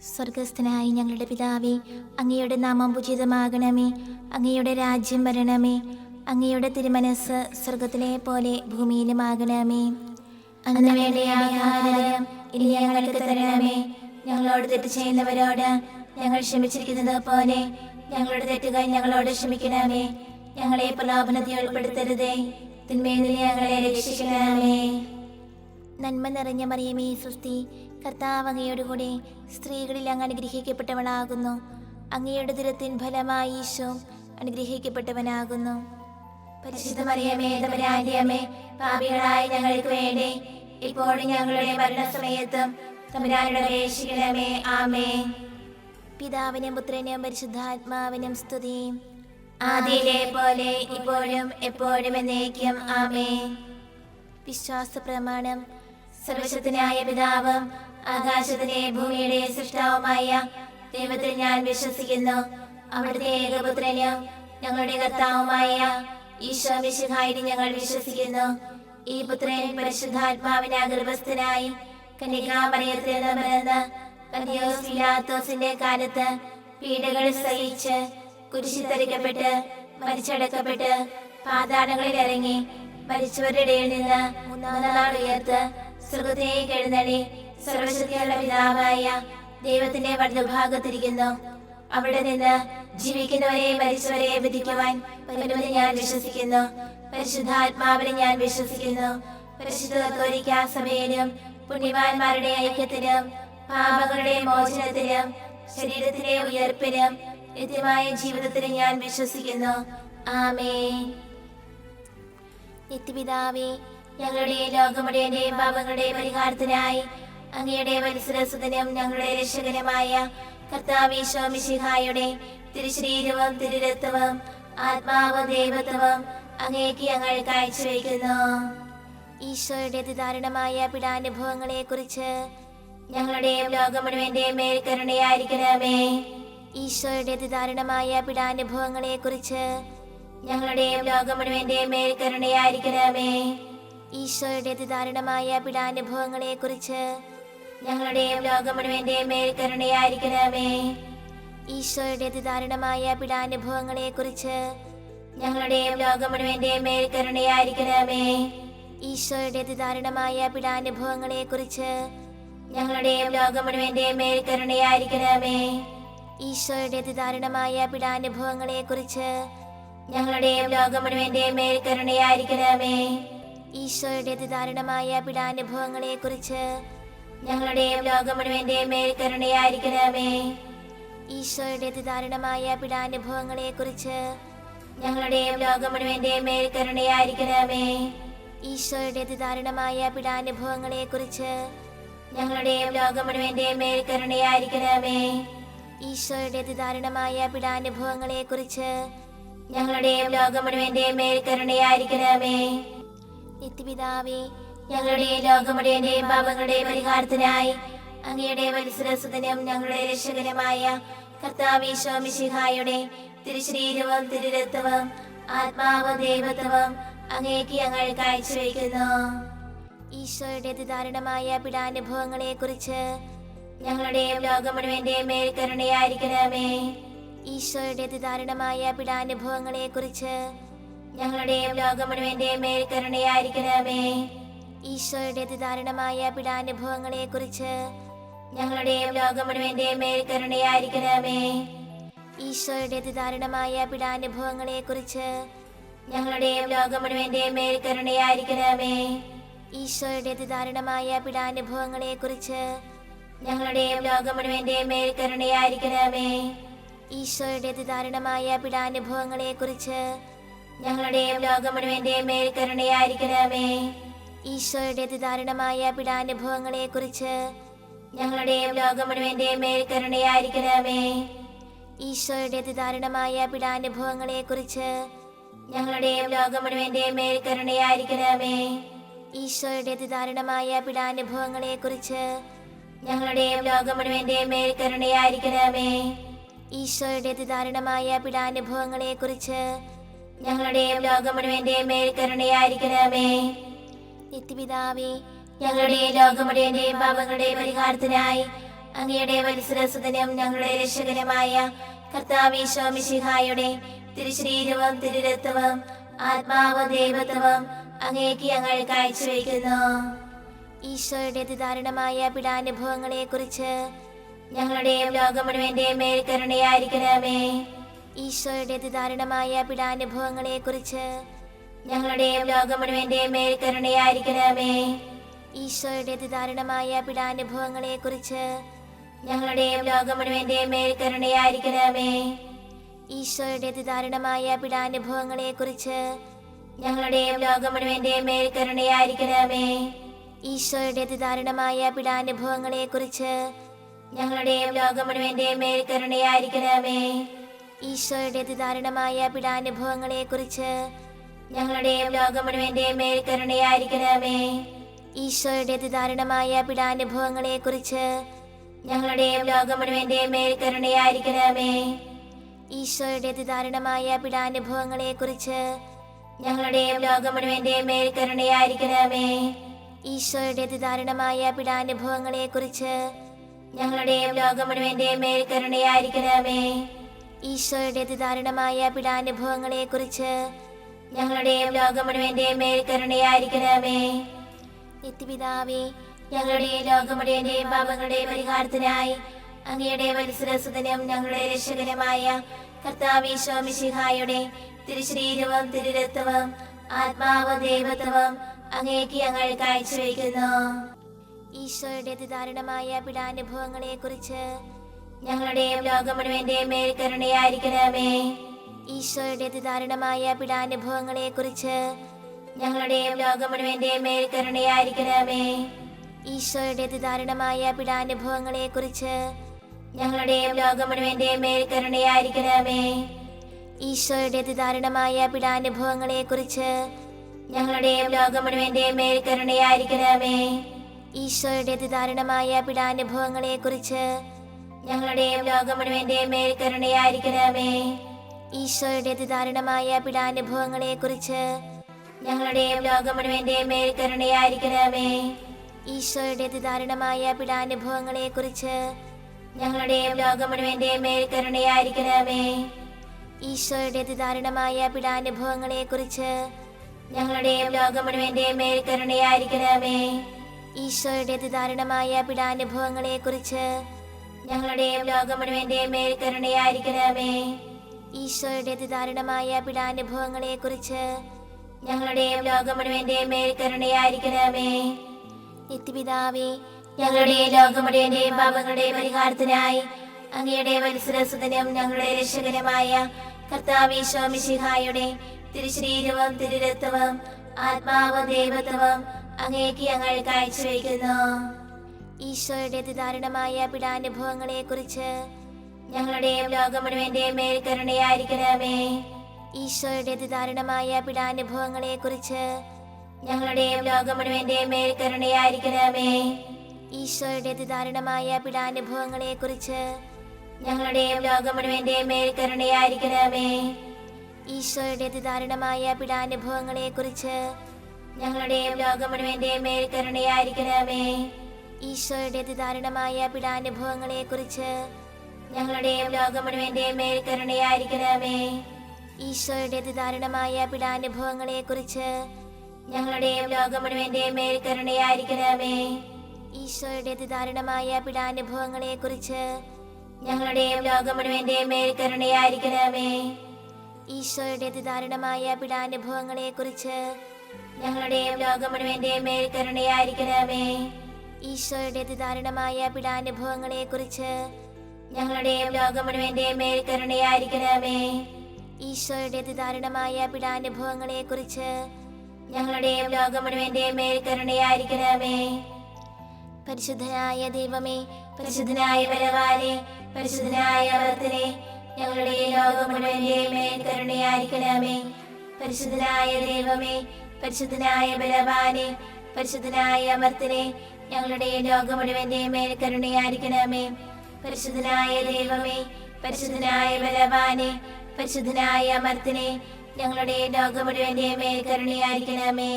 സ്വർഗസ്ഥനായ ഞങ്ങളുടെ പിതാവേ, അങ്ങയുടെ നാമം പൂജിതമാകണമേ. അങ്ങയുടെ രാജ്യം വരണമേ. അങ്ങയുടെ തിരുമനസ് സ്വർഗത്തിലെ പോലെ ഭൂമിയിലുമാകണമേ. അന്ന് വേണ്ട ആഹാരം ഇനി ഞങ്ങൾക്ക് തരണമേ. ഞങ്ങളോട് തെറ്റ് ചെയ്യുന്നവരോട് ഞങ്ങൾ ക്ഷമിച്ചിരിക്കുന്നത് പോലെ ഞങ്ങളുടെ തെറ്റുകൾ ഞങ്ങളോട് ക്ഷമിക്കണമേ. ഞങ്ങളെ പ്രലോഭനത്തിൽ ഉൾപ്പെടുത്തരുതേ, തിന്മയിൽ നിന്ന് ഞങ്ങളെ രക്ഷിക്കണമേ. നന്മ നിറഞ്ഞ മറിയമേ സ്വസ്തി, കർത്താവ് അങ്ങയോടുകൂടെ സ്ത്രീകളിൽ അങ്ങ് അനുഗ്രഹിക്കപ്പെട്ടവളാകുന്നു. അങ്ങയുടെ ദുരത്തിൻ ഫലമായി ഈശോ അനുഗ്രഹിക്കപ്പെട്ടവനാകുന്നു. പരിശുദ്ധ മറിയമേ തമ്പുരാന്റെ അമ്മേ, പാപികളായ ഞങ്ങൾക്ക് വേണ്ടി ഇപ്പോഴും ഞങ്ങളുടെ മരണസമയത്തും തമ്പുരാനോട് അപേക്ഷിക്കണമേ. ആമേൻ. പിതാവിനും പുത്രനും പരിശുദ്ധാത്മാവിനും സ്തുതി, ആദിയിലെ പോലെ ഇപ്പോഴും എപ്പോഴും എന്നേക്കും. ആമേൻ. വിശ്വാസ പ്രമാണം. സർവശക്തനായ പിതാവും ആകാശത്തിലെ ഭൂമിയുടെ സൃഷ്ടാവുമായ ദൈവത്തിൽ ഞാൻ വിശ്വസിക്കുന്നു. അവിടുത്തെ ഏകപുത്രനും ഞങ്ങളുടെ കർത്താവുമായ ഈശോ മിശിഹായിൽ ഞങ്ങൾ വിശ്വസിക്കുന്നു. ഈ പുത്രൻ പരിശുദ്ധാത്മാവിനെ ഗർഭസ്ഥനായി കന്യകാമറിയത്തിൽ നിന്ന് പിറന്ന് പന്തിയോസ് പിലാത്തോസിന്റെ കാലത്ത് പീഡകൾ സഹിച്ച് കുരിശിൽ തറയ്ക്കപ്പെട്ട് മരിച്ചടക്കപ്പെട്ട് പാതാളങ്ങളിൽ ഇറങ്ങി മരിച്ചവരുടെ ഇടയിൽ നിന്ന് മൂന്നാം നാൾ ഉയർത്ത് സ്വർഗ്ഗത്തിലേക്ക് എഴുന്നള്ളി സർവശക്തിയുള്ള പിതാവായ ദൈവത്തിന്റെ വലതുഭാഗത്തിരിക്കുന്നു. അവിടെ നിന്ന് ജീവിക്കുന്നവരെ മരിച്ചവരെ വിധിക്കുവാൻ വരുമെന്ന് ഞാൻ വിശ്വസിക്കുന്നു. പരിശുദ്ധാത്മാവിനെ ഞാൻ വിശ്വസിക്കുന്നു. പരിശുദ്ധ കത്തോലിക്കാ സഭയിലും പുണ്യവാന്മാരുടെ ഐക്യത്തിലും പാപങ്ങളുടെ മോചനത്തിലും ശരീരത്തിലെ ഉയർപ്പിലും നിത്യമായ ജീവിതത്തിലും ഞാൻ വിശ്വസിക്കുന്നു. ആമേൻ. നിത്യപിതാവേ, ഞങ്ങളുടെ ലോകമുടേന്റെയും പാപങ്ങളുടെ പരിഹാരത്തിനായി അങ്ങയുടെ വത്സരസുതനും ഞങ്ങളുടെ രക്ഷകനുമായ കർത്താവ് ഈശോ മിശിഹായുടെ തിരുശരീരവും തിരുരക്തവും ആത്മാവും ദൈവത്വവും അങ്ങേക്ക് ഞങ്ങൾ കാഴ്ചവെക്കുന്നു. ഈശോയുടെ അതിദാരുണമായ പീഡാനുഭവങ്ങളെ കുറിച്ച് ഞങ്ങളുടെയും ലോകം മുഴുവന്റെയും മേൽ കരുണയായിരിക്കണമേ. ഈശോയുടെ അതിദാരുണമായ പീഡാനുഭവങ്ങളെ കുറിച്ച് ഞങ്ങളുടെയും ലോകം മുഴുവന്റെയും മേൽ കരുണയായിരിക്കണമേ. ഈശോയുടെ അതിദാരുണമായ പീഡാനുഭവങ്ങളെ കുറിച്ച് ഞങ്ങളുടെയും ലോകം മുഴുവന്റെയും മേൽ കരുണയായിരിക്കണമേ. ഈശോയുടെ അതിദാരുണമായ പീഡാനുഭവങ്ങളെ കുറിച്ച് ഞങ്ങളുടെയും ലോകം മുഴുവന്റെയും മേൽ കരുണയായിരിക്കണമേ. ഈശോയുടെ അതിദാരുണമായ പീഡാനുഭവങ്ങളെ കുറിച്ച് ഞങ്ങളുടെയും ലോകം മുഴുവന്റെയും മേൽ കരുണയായിരിക്കണമേ. ഈശോയുടെ അതിദാരുണമായ പീഡാനുഭവങ്ങളെ കുറിച്ച് ഞങ്ങളുടെയും ലോകം മുഴുവന്റെയും മേൽ കരുണയായിരിക്കണമേ. ഈശോയുടെ അതിദാരുണമായ പീഡാനുഭവങ്ങളെ കുറിച്ച് ഞങ്ങളുടെയും ലോകം മുഴുവന്റെയും മേൽ കരുണയായിരിക്കണമേ. ഈശോയുടെ അതിദാരുണമായ പീഡാനുഭവങ്ങളെ കുറിച്ച് ഞങ്ങളുടെയും ലോകം മുഴുവന്റെയും മേൽ കരുണയായിരിക്കണമേ. ഈശോയുടെ അതിദാരുണമായ പീഡാനുഭവങ്ങളെ കുറിച്ച് ഞങ്ങളുടെയും ലോകം മുഴുവന്റെയും മേൽ കരുണയായിരിക്കണമേ. ഈശോയുടെ അതിദാരുണമായ പീഡാനുഭവങ്ങളെ കുറിച്ച് ഞങ്ങളുടെയും ലോകം മുഴുവന്റെയും മേൽ കരുണയായിരിക്കണമേ. നിത്യപിതാവേ, ഞങ്ങളുടെ ലോകം മുഴുവന്റെയും പാപങ്ങളുടെ പരിഹാരത്തിനായി അങ്ങയുടെ വത്സരസുതനും ഞങ്ങളുടെ രക്ഷകനുമായ കർത്താവ് ഈശോ മിശിഹായുടെ തിരുശരീരവും തിരുരക്തവും ആത്മാവും ദൈവത്വവും അങ്ങേക്ക് ഞങ്ങൾ കാഴ്ചവെക്കുന്നു. ഈശോയുടെ അതിദാരുണമായ പീഡാനുഭവങ്ങളെ കുറിച്ച് ഞങ്ങളുടെയും ലോകം മുഴുവന്റെയും മേൽ കരുണയായിരിക്കണമേ. ഈശോയുടെ അതിദാരുണമായ പീഡാനുഭവങ്ങളെ കുറിച്ച് ഞങ്ങളുടെയും ലോകം മുഴുവന്റെയും മേൽ കരുണയായിരിക്കണമേ. ഈശോയുടെ അതിദാരുണമായ പീഡാനുഭവങ്ങളെ കുറിച്ച് ഞങ്ങളുടെയും ലോകം മുഴുവന്റെയും മേൽ കരുണയായിരിക്കണമേ. ഈശോയുടെ അതിദാരുണമായ പീഡാനുഭവങ്ങളെ കുറിച്ച് ഞങ്ങളുടെയും ലോകം മുഴുവന്റെയും മേൽ കരുണയായിരിക്കണമേ. ഈശോയുടെ അതിദാരുണമായ പീഡാനുഭവങ്ങളെ കുറിച്ച് ഞങ്ങളുടെയും ലോകം മുഴുവന്റെയും മേൽ കരുണയായിരിക്കണമേ. ഈശോയുടെ അതിദാരുണമായ പീഡാനുഭവങ്ങളെ കുറിച്ച് ഞങ്ങളുടെയും ലോകം മുഴുവന്റെയും മേൽ കരുണയായിരിക്കണമേ. ഈശോയുടെ അതിദാരുണമായ പീഡാനുഭവങ്ങളെ കുറിച്ച് ഞങ്ങളുടെയും ലോകം മുഴുവന്റെയും മേൽ കരുണയായിരിക്കണമേ. ഈശോയുടെ അതിദാരുണമായ പീഡാനുഭവങ്ങളെ കുറിച്ച് ഞങ്ങളുടെയും ലോകം മുഴുവന്റെയും മേൽ കരുണയായിരിക്കണമേ. ഈശോയുടെ അതിദാരുണമായ പീഡാനുഭവങ്ങളെ കുറിച്ച് ഞങ്ങളുടെയും ലോകം മുഴുവന്റെയും മേൽ കരുണയായിരിക്കണമേ. ഈശോയുടെ അതിദാരുണമായ പീഡാനുഭവങ്ങളെ കുറിച്ച് ഞങ്ങളുടെയും ലോകം മുഴുവന്റെയും മേൽ കരുണയായിരിക്കണമേ. നിത്യപിതാവേ, ഞങ്ങളുടെ ലോകം മുഴുവന്റെയും പാപങ്ങളുടെ പരിഹാരത്തിനായി അങ്ങയുടെ വത്സരസുതനും ഞങ്ങളുടെ രക്ഷകനുമായ കർത്താവീശോ മിശിഹായുടെ തിരുശരീരവും തിരുരക്തവും ആത്മാവും ദൈവത്വവും അങ്ങേക്ക് ഞങ്ങൾ കാഴ്ചവെക്കുന്നു. ഈശോയുടെ അതിദാരുണമായ പീഡാനുഭവങ്ങളെ കുറിച്ച് ഞങ്ങളുടെയും ലോകം മുഴുവന്റെയും മേൽ കരുണയായിരിക്കണമേ. ഈശോയുടെ അതിദാരുണമായ പീഡാനുഭവങ്ങളെ കുറിച്ച് ഞങ്ങളുടെയും ലോകം മുഴുവന്റെയും മേൽ കരുണയായിരിക്കണമേ. ഈശോയുടെ അതിദാരുണമായ പീഡാനുഭവങ്ങളെ കുറിച്ച് ഞങ്ങളുടെയും ലോകം മുഴുവന്റെയും മേൽ കരുണയായിരിക്കണമേ. ഈശോയുടെ അതിദാരുണമായ പീഡാനുഭവങ്ങളെ കുറിച്ച് ഞങ്ങളുടെയും ലോകം മുഴുവന്റെയും മേൽ കരുണയായിരിക്കണമേ. ഈശോയുടെ അതിദാരുണമായ പീഡാനുഭവങ്ങളെ കുറിച്ച് ഞങ്ങളുടെയും ലോകം മുഴുവന്റെയും മേൽ കരുണയായിരിക്കണമേ. ഈശോയുടെ അതിദാരുണമായ പീഡാനുഭവങ്ങളെ കുറിച്ച് ഞങ്ങളുടെയും ലോകം മുഴുവന്റെയും മേൽ കരുണയായിരിക്കണമേ. ഈശോയുടെ അതിദാരുണമായ പീഡാനുഭവങ്ങളെ കുറിച്ച് ഞങ്ങളുടെയും ലോകം മുഴുവന്റെയും മേൽ കരുണയായിരിക്കണമേ. ഈശോയുടെ അതിദാരുണമായ പീഡാനുഭവങ്ങളെ കുറിച്ച് ഞങ്ങളുടെയും ലോകം മുഴുവന്റെയും മേൽ കരുണയായിരിക്കണമേ. ഈശോയുടെ അതിദാരുണമായ പീഡാനുഭവങ്ങളെ കുറിച്ച് ഞങ്ങളുടെയും ലോകം മുഴുവന്റെയും മേൽ കരുണയായിരിക്കണമേ. ഈശോയുടെ അതിദാരുണമായ പീഡാനുഭവങ്ങളെ കുറിച്ച് ഞങ്ങളുടെയും ലോകം മുഴുവന്റെയും മേൽ കരുണയായിരിക്കണമേ. നിത്യപിതാവേ, ഞങ്ങളുടെ ലോകം മുഴുവന്റെയും പാപങ്ങളുടെ പരിഹാരത്തിനായി അങ്ങയുടെ വത്സരസുതനും ഞങ്ങളുടെ രക്ഷകനുമായ കർത്താവീശോ മിശിഹായുടെ തിരുശരീരവും തിരുരക്തവും ആത്മാവും ദൈവത്വവും അങ്ങേക്ക് ഞങ്ങൾ കാഴ്ചവെക്കുന്നു. ഈശോയുടെ അതിദാരുണമായ പീഡാനുഭവങ്ങളെ കുറിച്ച് ഞങ്ങളുടെയും ലോകം മുഴുവന്റെയും മേൽ കരുണയായിരിക്കണമേ. ഈശോയുടെ അതിദാരുണമായ പീഡാനുഭവങ്ങളെ കുറിച്ച് ഞങ്ങളുടെയും ലോകം മുഴുവന്റെയും മേൽ കരുണയായിരിക്കണമേ. ഈശോയുടെ അതിദാരുണമായ പീഡാനുഭവങ്ങളെ കുറിച്ച് ഞങ്ങളുടെയും ലോകം മുഴുവന്റെയും മേൽ കരുണയായിരിക്കണമേ. ഈശോയുടെ അതിദാരുണമായ പീഡാനുഭവങ്ങളെ കുറിച്ച് ഞങ്ങളുടെയും ലോകം മുഴുവന്റെയും മേൽ കരുണയായിരിക്കണമേ. ഈശോയുടെ അതിദാരുണമായ പീഡാനുഭവങ്ങളെ കുറിച്ച് ഞങ്ങളുടെയും ലോകം മുഴുവന്റെയും മേൽ കരുണയായിരിക്കണമേ. ഈശോയുടെ അതിദാരുണമായ പീഡാനുഭവങ്ങളെ കുറിച്ച് ഞങ്ങളുടെയും ലോകം മുഴുവന്റെയും മേൽ കരുണയായിരിക്കണമേ. ഈശോയുടെ അതിദാരുണമായ പീഡാനുഭവങ്ങളെ കുറിച്ച് ഞങ്ങളുടെയും ലോകം മുഴുവന്റെയും മേൽ കരുണയായിരിക്കണമേ. ഈശോയുടെ അതിദാരുണമായ പീഡാനുഭവങ്ങളെ കുറിച്ച് ഞങ്ങളുടെയും ലോകം മുഴുവന്റെയും മേൽ കരുണയായിരിക്കണമേ. ഈശോയുടെ അതിദാരുണമായ പീഡാനുഭവങ്ങളെ കുറിച്ച് ഞങ്ങളുടെയും ലോകം മുഴുവന്റെയും മേൽ കരുണയായിരിക്കണമേ. ഈശോയുടെ അതിദാരുണമായ പീഡാനുഭവങ്ങളെ കുറിച്ച് ഞങ്ങളുടെയും ലോകം മുഴുവന്റെയും മേൽ കരുണയായിരിക്കണമേ. നിത്യപിതാവേ, ഞങ്ങളുടെ ലോകം മുഴുവന്റെയും പാപങ്ങളുടെ പരിഹാരത്തിനായി അങ്ങയുടെ വത്സരസുതനും ഞങ്ങളുടെ രക്ഷകനുമായ കർത്താവീശോ മിശിഹായുടെ തിരുശരീരവും തിരുരക്തവും ആത്മാവും ദൈവത്വവും അങ്ങേക്ക് ഞങ്ങൾ കാഴ്ചവെക്കുന്നു. ഈശോയുടെ അതിദാരുണമായ പീഡാനുഭവങ്ങളെ കുറിച്ച് ഞങ്ങളുടെയും ലോകം മുഴുവന്റെയും മേൽ കരുണയായിരിക്കണമേ. ഈശോയുടെ അതിദാരുണമായ പീഡാനുഭവങ്ങളെ കുറിച്ച് ഞങ്ങളുടെയും ലോകം മുഴുവന്റെയും മേൽ കരുണയായിരിക്കണമേ. ഈശോയുടെ അതിദാരുണമായ പീഡാനുഭവങ്ങളെ കുറിച്ച് ഞങ്ങളുടെയും ലോകം മുഴുവന്റെയും മേൽ കരുണയായിരിക്കണമേ. ഈശോയുടെ അതിദാരുണമായ പീഡാനുഭവങ്ങളെ കുറിച്ച് ഞങ്ങളുടെയും ലോകം മുഴുവന്റെയും മേൽ കരുണയായിരിക്കണമേ. ഈശോയുടെ അതിദാരുണമായ പീഡാനുഭവങ്ങളെ കുറിച്ച് ഞങ്ങളുടെയും ലോകം മുഴുവന്റെയും മേൽ കരുണയായിരിക്കണമേ. ഈശോയുടെ അതിദാരുണമായ പീഡാനുഭവങ്ങളെ കുറിച്ച് ഞങ്ങളുടെയും ലോകം മുഴുവന്റെയും മേൽ കരുണയായിരിക്കണമേ. ഈശോയുടെ അതിദാരുണമായ പീഡാനുഭവങ്ങളെ കുറിച്ച് ഞങ്ങളുടെയും ലോകം മുഴുവന്റെയും മേൽ കരുണയായിരിക്കണമേ. ഈശോയുടെ അതിദാരുണമായ പീഡാനുഭവങ്ങളെ കുറിച്ച് ഞങ്ങളുടെയും ലോകം മുഴുവന്റെയും മേൽ കരുണയായിരിക്കണമേ. ഈശോയുടെ അതിദാരുണമായ പീഡാനുഭവങ്ങളെ കുറിച്ച് ഞങ്ങളുടെയും ലോകം മുഴുവന്റെയും മേൽ കരുണയായിരിക്കണമേ. ഈശോയുടെ അതിദാരുണമായ പീഡാനുഭവങ്ങളെ കുറിച്ച് ഞങ്ങളുടെയും ലോകം മുഴുവന്റെയും മേൽ കരുണയായിരിക്കണമേ. പരിശുദ്ധനായ ദൈവമേ, പരിശുദ്ധനായ ബലവാനേ, പരിശുദ്ധനായ അമർത്തനേ, ഞങ്ങളുടെ ലോകം മുഴുവന്റെയും മേൽ കരുണയായിരിക്കണമേ. പരിശുദ്ധനായ ദൈവമേ, പരിശുദ്ധനായ ബലവാനേ, പരിശുദ്ധനായ അമർത്തനേ, ഞങ്ങളുടെ ലോകം മുഴുവന്റെയും മേൽ കരുണയായിരിക്കണമേ. പരിശുദ്ധനായ ദൈവമേ, പരിശുദ്ധനായ ബലവാനേ, പരിശുദ്ധനായ അമർത്തനേ, ഞങ്ങളുടെ ലോകം മുഴുവന്റെയും മേൽ കരുണയായിരിക്കണമേ.